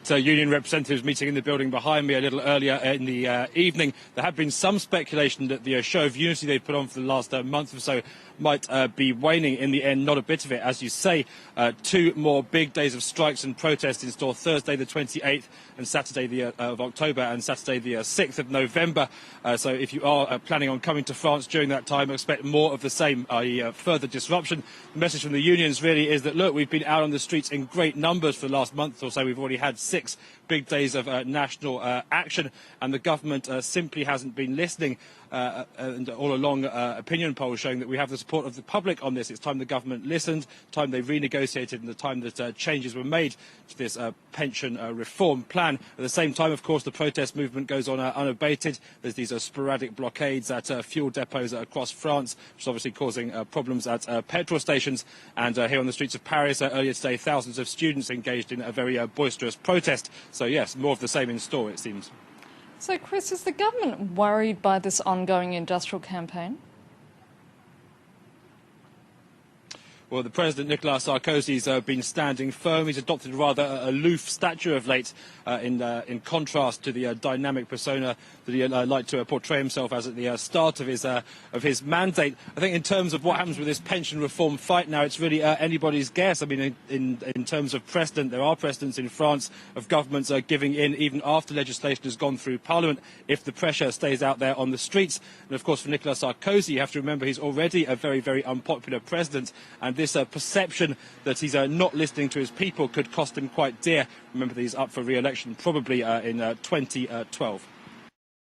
union representatives meeting in the building behind me a little earlier in the evening. There had been some speculation that the show of unity they put on for the last month or so might be waning. In the end, not a bit of it. As you say, 2 more big days of strikes and protests in store: Thursday the 28th and Saturday of October and Saturday the 6th of November. So if you are planning on coming to France during that time, expect more of the same, i.e. further disruption. The message from the unions really is that, look, we've been out on the streets in great numbers for the last month or so. We've already had 6 big days of national action, and the government simply hasn't been listening. And all along, opinion polls showing that we have the support of the public on this. It's time the government listened, time they renegotiated, and the time that changes were made to this pension reform plan. At the same time, of course, the protest movement goes on unabated. There's these sporadic blockades at fuel depots across France, which is obviously causing problems at petrol stations. And here on the streets of Paris earlier today, thousands of students engaged in a very boisterous protest. So yes, more of the same in store, it seems. So, Chris, is the government worried by this ongoing industrial campaign? Well, the President, Nicolas Sarkozy, has been standing firm. He's adopted a rather aloof stature of late, in contrast to the dynamic persona that he liked to portray himself as at the start of his mandate. I think in terms of what happens with this pension reform fight now, it's really anybody's guess. I mean, in terms of precedent, there are precedents in France of governments giving in even after legislation has gone through Parliament if the pressure stays out there on the streets. And of course, for Nicolas Sarkozy, you have to remember he's already a very, very unpopular president, and this perception that he's not listening to his people could cost him quite dear. Remember that he's up for re-election probably in 2012.